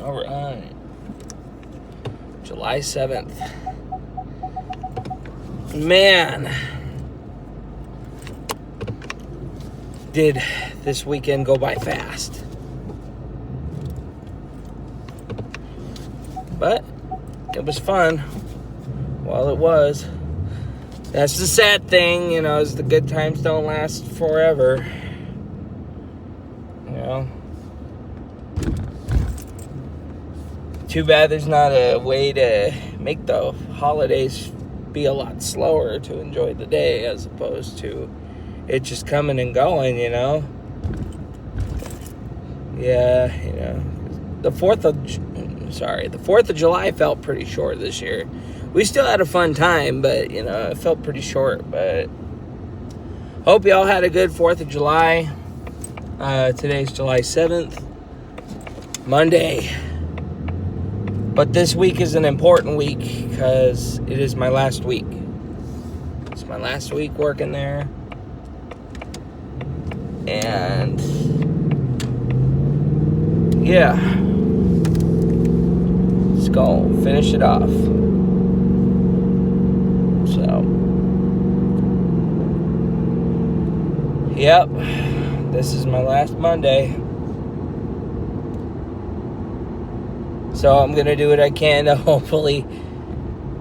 All right. July 7th. Man, did this weekend go by fast. But it was fun while it was. That's the sad thing, is the good times don't last forever. Too bad there's not a way to make the holidays be a lot slower to enjoy the day as opposed to it just coming and going, Yeah, the 4th of July felt pretty short this year. We still had a fun time, but, it felt pretty short. But hope y'all had a good 4th of July. Today's July 7th, Monday. But this week is an important week because it is my last week. It's my last week working there. And, yeah. Let's go finish it off. So, yep. This is my last Monday. So I'm going to do what I can to hopefully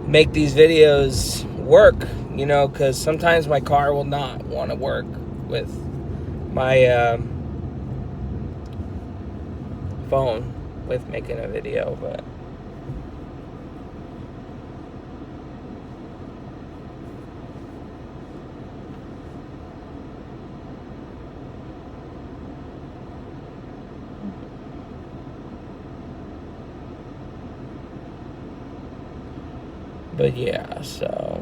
make these videos work, because sometimes my car will not want to work with my phone with making a video, but yeah, so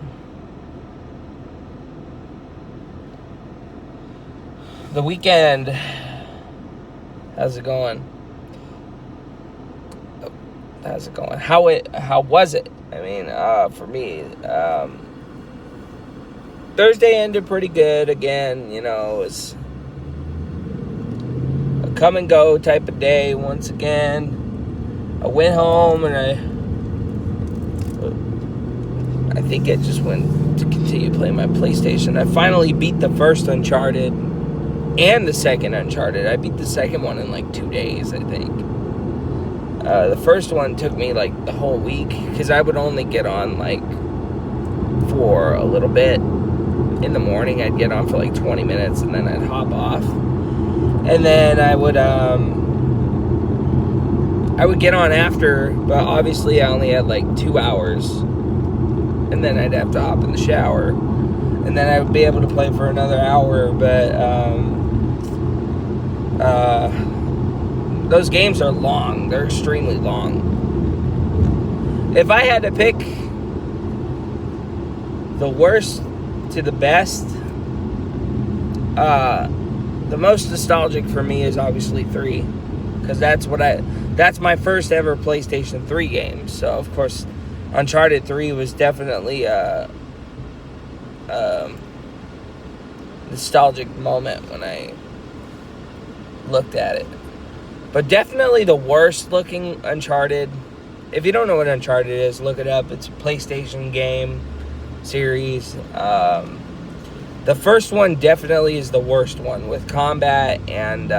the weekend, how's it going? How was it? I mean, for me, Thursday ended pretty good. Again, it was a come and go type of day once again. I went home and I think I just went to continue playing my PlayStation. I finally beat the first Uncharted and the second Uncharted. I beat the second one in like 2 days, I think. The first one took me like the whole week because I would only get on like for a little bit in the morning. I'd get on for like 20 minutes and then I'd hop off. And then I would get on after, but obviously I only had like 2 hours. And then I'd have to hop in the shower. And then I would be able to play for another hour. But those games are long. They're extremely long. If I had to pick the worst to the best, the most nostalgic for me is obviously 3. Because that's my first ever PlayStation 3 game. So, of course, Uncharted 3 was definitely a nostalgic moment when I looked at it. But definitely the worst looking Uncharted. If you don't know what Uncharted is, look it up. It's a PlayStation game series. The first one definitely is the worst one with combat and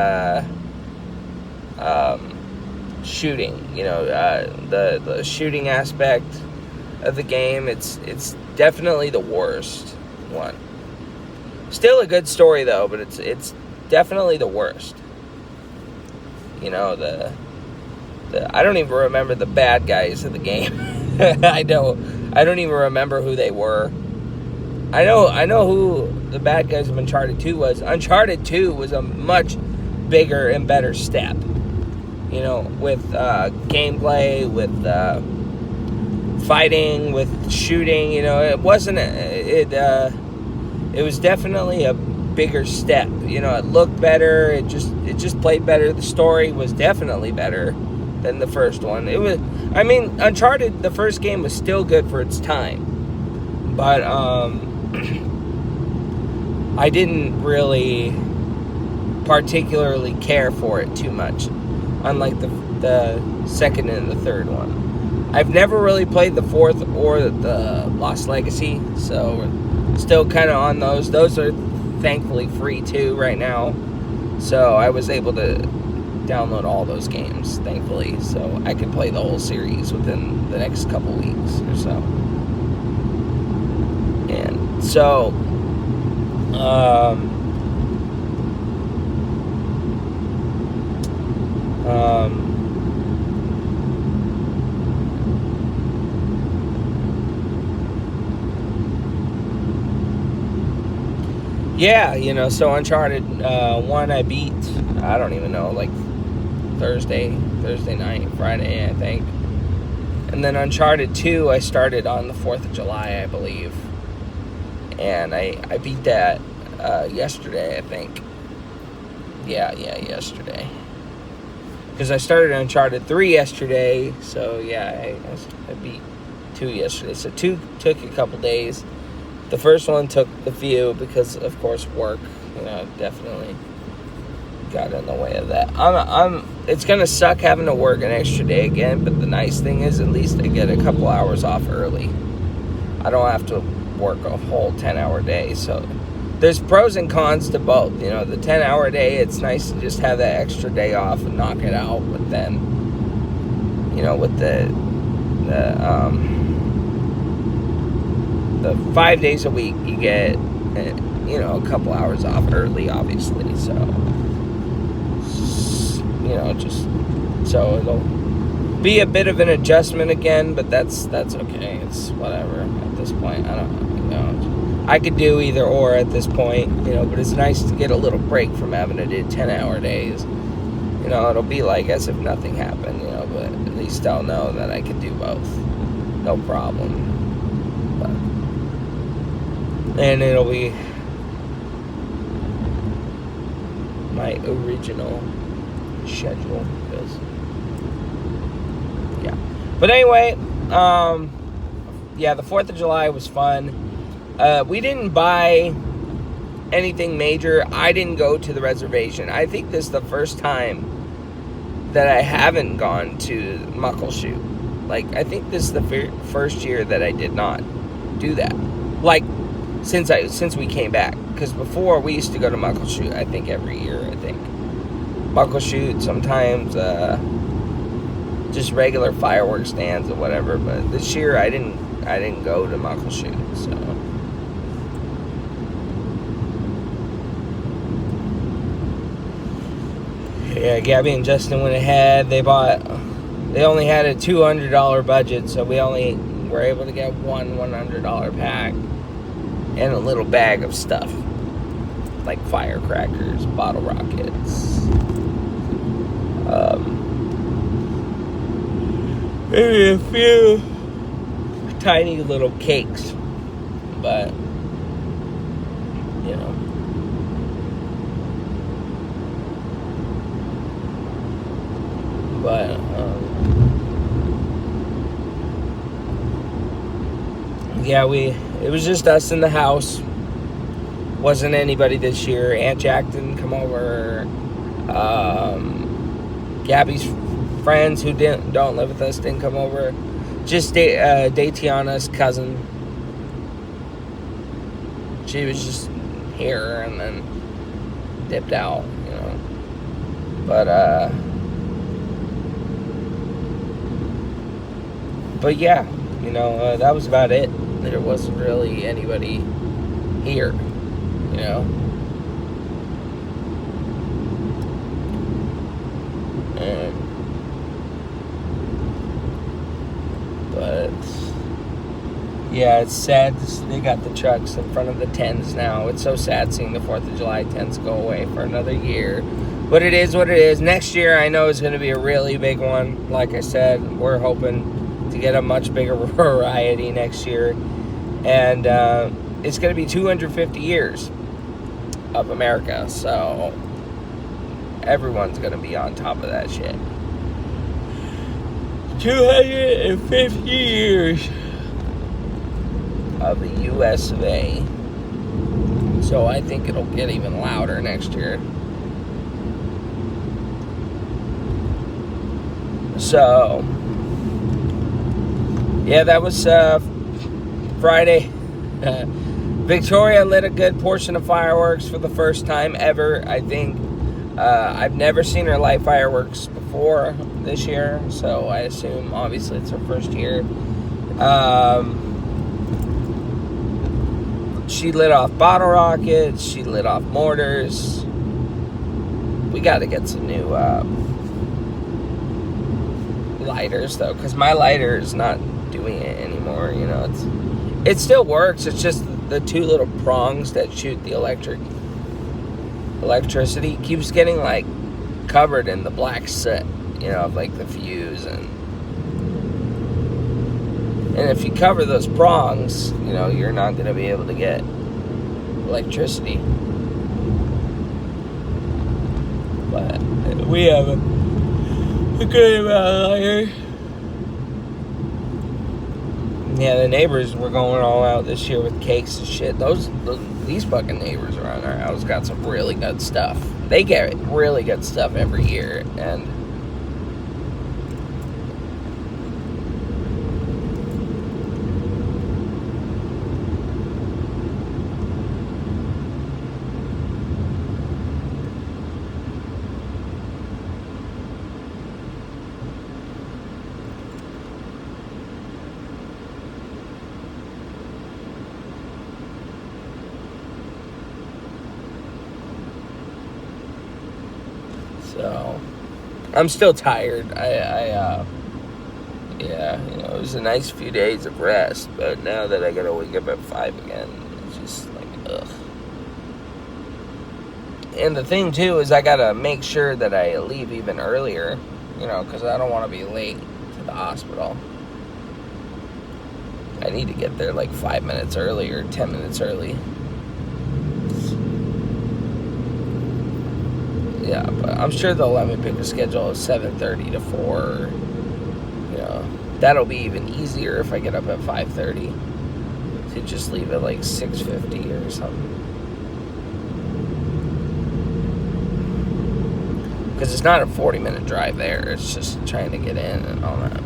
shooting. The shooting aspect of the game, it's definitely the worst one. Still a good story though, but it's definitely the worst. I don't even remember the bad guys of the game. I don't even remember who they were. I know who the bad guys of Uncharted 2 was. Uncharted 2 was a much bigger and better step. With gameplay, with fighting, with shooting. It wasn't. It was definitely a bigger step. It looked better. It just played better. The story was definitely better than the first one. Uncharted, the first game was still good for its time, but I didn't really particularly care for it too much. Unlike the second and the third one. I've never really played the fourth or the Lost Legacy, so we're still kind of on those. Those are thankfully free too right now, so I was able to download all those games, thankfully, so I could play the whole series within the next couple weeks or so. And so, yeah, so Uncharted 1 I beat, I don't even know, like Thursday night, Friday, I think. And then Uncharted 2 I started on the 4th of July, I believe. And I beat that yesterday, I think. Yeah, yesterday. Because I started Uncharted 3 yesterday, so yeah, I beat 2 yesterday. So 2 took a couple days. The first one took a few because, of course, work, definitely got in the way of that. It's gonna suck having to work an extra day again, but the nice thing is at least I get a couple hours off early. I don't have to work a whole 10-hour day, so there's pros and cons to both. The 10-hour day, it's nice to just have that extra day off and knock it out, but then with the 5 days a week, you get a couple hours off early, obviously, so just so it'll be a bit of an adjustment again, but that's okay. It's whatever at this point. I could do either or at this point, but it's nice to get a little break from having to do 10-hour days. It'll be like as if nothing happened, but at least I'll know that I can do both. No problem. And it'll be my original schedule. Yeah. But anyway, the 4th of July was fun. We didn't buy anything major. I didn't go to the reservation. I think this is the first time that I haven't gone to Muckleshoot. I think this is the first year that I did not do that. Since we came back. Because before, we used to go to Muckleshoot, I think, every year, Muckleshoot, sometimes just regular fireworks stands or whatever. But this year, I didn't go to Muckleshoot, so... Yeah, Gabby and Justin went ahead. They only had a $200 budget, so we only were able to get one $100 pack and a little bag of stuff, like firecrackers, bottle rockets, maybe a few tiny little cakes, but, it was just us in the house. Wasn't anybody this year. Aunt Jack didn't come over. Gabby's friends who don't live with us didn't come over. Just Daytiana's cousin. She was just here and then dipped out, But yeah, that was about it. There wasn't really anybody here, But yeah, it's sad. They got the trucks in front of the tents now. It's so sad seeing the 4th of July tents go away for another year. But it is what it is. Next year, I know, is going to be a really big one. Like I said, we're hoping to get a much bigger variety next year. And it's going to be 250 years of America. So everyone's going to be on top of that shit. 250 years of the US of A. So I think it'll get even louder next year. So, yeah, that was Friday. Victoria lit a good portion of fireworks for the first time ever, I think. I've never seen her light fireworks before this year, so I assume, obviously, it's her first year. She lit off bottle rockets. She lit off mortars. We got to get some new lighters, though, because my lighter is not doing it anymore. You know, it still works. It's just the two little prongs that shoot the electricity keeps getting like covered in the black soot, you know, of like the fuse, and if you cover those prongs, you know, you're not going to be able to get electricity. But we have a good amount of lighter. Yeah, the neighbors were going all out this year with cakes and shit. These fucking neighbors around our house got some really good stuff. They get really good stuff every year, and so I'm still tired. Yeah, you know, it was a nice few days of rest, but now that I gotta wake up at 5 again, it's just like, ugh. And the thing, too, is I gotta make sure that I leave even earlier, you know, because I don't want to be late to the hospital. I need to get there like 5 minutes early or 10 minutes early. Yeah, but I'm sure they'll let me pick a schedule of 7:30 to 4. You know, that'll be even easier if I get up at 5:30 to just leave at like 6:50 or something. Because it's not a 40-minute drive there. It's just trying to get in and all that.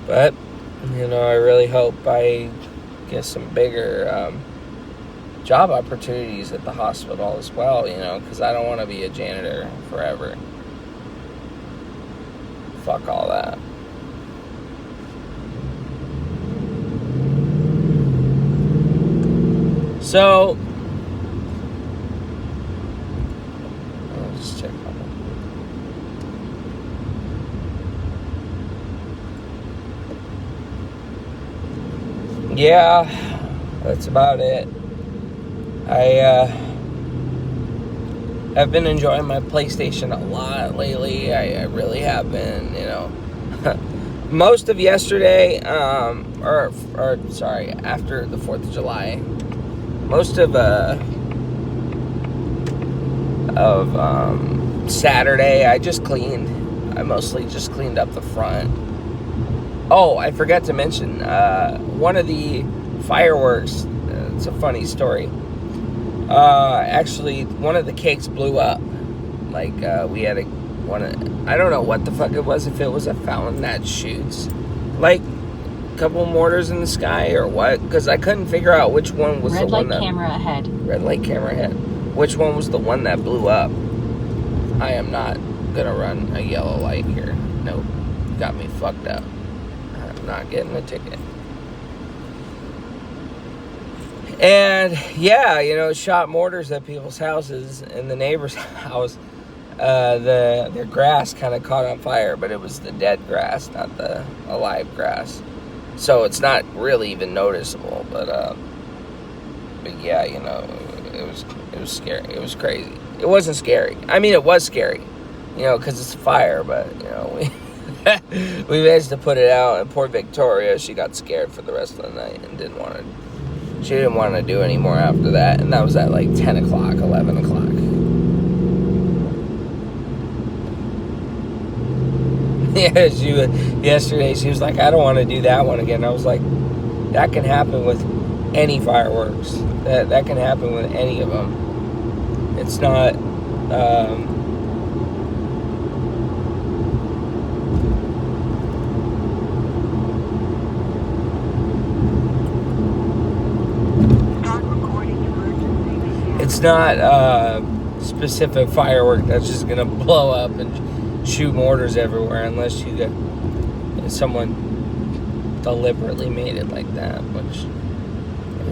But, you know, I really hope I get some bigger job opportunities at the hospital as well, you know, because I don't want to be a janitor forever. Fuck all that. So, I'll just check on that. Yeah, that's about it. I have been enjoying my PlayStation a lot lately. I really have been, you know. Most of yesterday, after the 4th of July, most of Saturday, I just cleaned. I mostly just cleaned up the front. Oh, I forgot to mention, one of the fireworks, it's a funny story. Actually, one of the cakes blew up. Like, we had I don't know what the fuck it was, if it was a fountain that shoots, like, a couple mortars in the sky or what, because I couldn't figure out which one was the one that... Red light camera ahead. Which one was the one that blew up? I am not gonna run a yellow light here. Nope. Got me fucked up. I'm not getting a ticket. And yeah, you know, shot mortars at people's houses. In the neighbor's house, their grass kind of caught on fire, but it was the dead grass, not the alive grass. So it's not really even noticeable. But yeah, you know, it was scary. It was crazy. It wasn't scary. I mean, it was scary, you know, because it's fire. But you know, We managed to put it out, and poor Victoria, she got scared for the rest of the night and didn't want to. She didn't want to do any more after that, and that was at like 10 o'clock, 11 o'clock. Yeah, yesterday she was like, I don't want to do that one again. I was like, that can happen with any fireworks. That can happen with any of them. It's not. It's not a specific firework that's just gonna blow up and shoot mortars everywhere, unless you get someone deliberately made it like that. Which,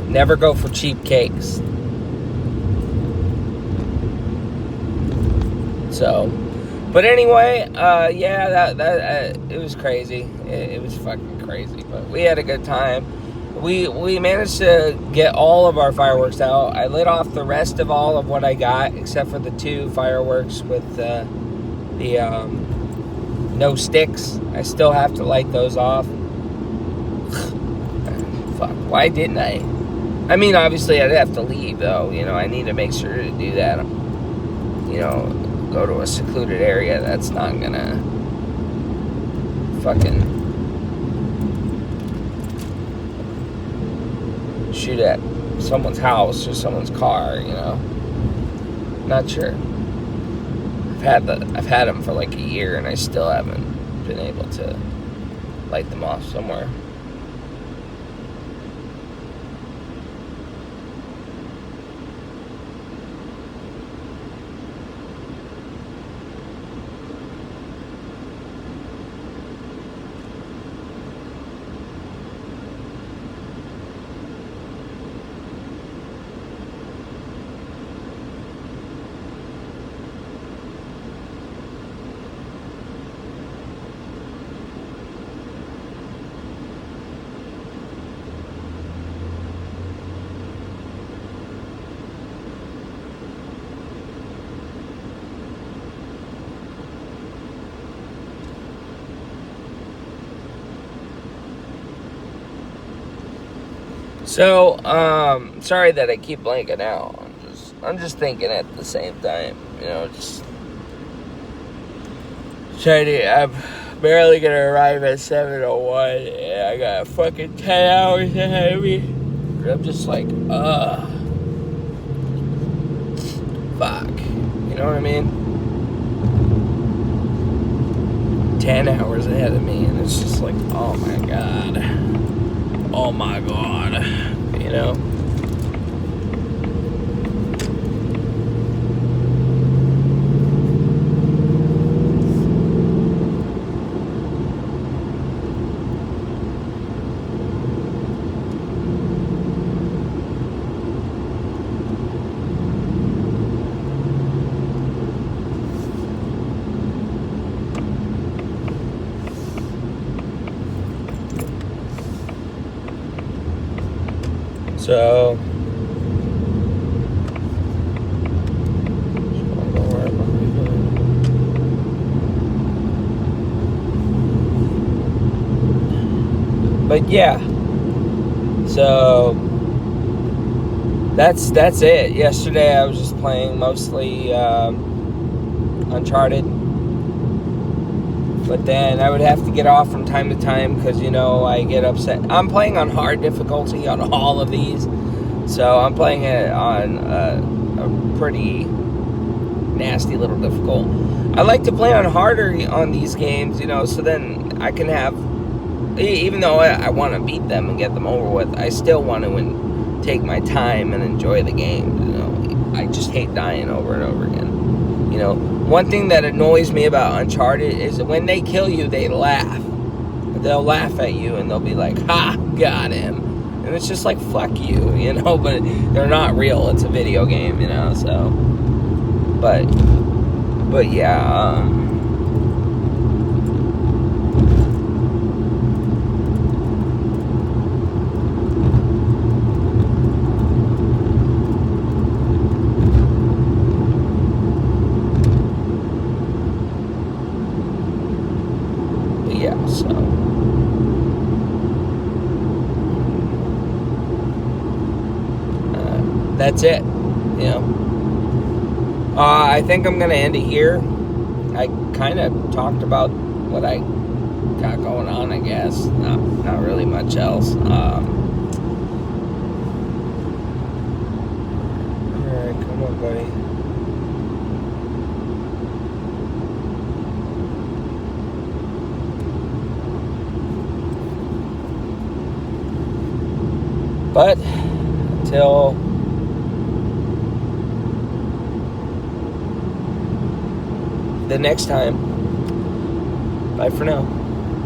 never go for cheap cakes. So, but anyway, yeah, that it was crazy. It was fucking crazy, but we had a good time. We managed to get all of our fireworks out. I lit off the rest of all of what I got, except for the 2 fireworks with the no sticks. I still have to light those off. Fuck, why didn't I? I mean, obviously I'd have to leave, though. You know, I need to make sure to do that. You know, go to a secluded area that's not gonna fucking shoot at someone's house or someone's car, you know. Not sure. I've had them for like a year, and I still haven't been able to light them off somewhere. So, sorry that I keep blanking out. I'm just thinking at the same time, you know, just trying to. I'm barely gonna arrive at 7:01. And I got fucking 10 hours ahead of me. I'm just like, fuck. You know what I mean? 10 hours ahead of me, and it's just like, oh my god. Oh my god, you know? So, but yeah, so that's it. Yesterday I was just playing mostly Uncharted, but then I would have to get off from time to time because, you know, I get upset. I'm playing on hard difficulty on all of these, so I'm playing it on a pretty nasty little difficult. I like to play on harder on these games, you know, so then I can have, even though I want to beat them and get them over with, I still want to take my time and enjoy the game, you know. I just hate dying over and over again. You know, one thing that annoys me about Uncharted is that when they kill you, they laugh. They'll laugh at you and they'll be like, ha, got him. And it's just like, fuck you, you know, but they're not real. It's a video game, you know, so. But yeah, that's it. You know. I think I'm gonna end it here. I kind of talked about what I got going on. I guess not really much else. All right, come on, buddy. But until the next time, bye for now.